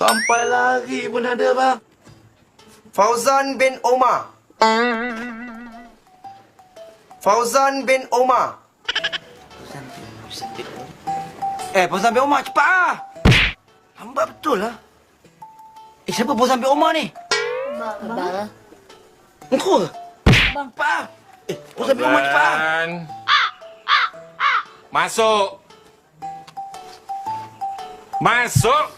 Sampai lari pun ada, bang. Fauzan bin Omar. Fauzan bin Omar. Fauzan bin Omar, cepat lah. Lambat betul lah. Siapa Fauzan bin Omar ni? Abang. Engkau ke? Bang, cepat lah. Fauzan bin Omar, cepat lah. Fauzan. Masuk. Masuk.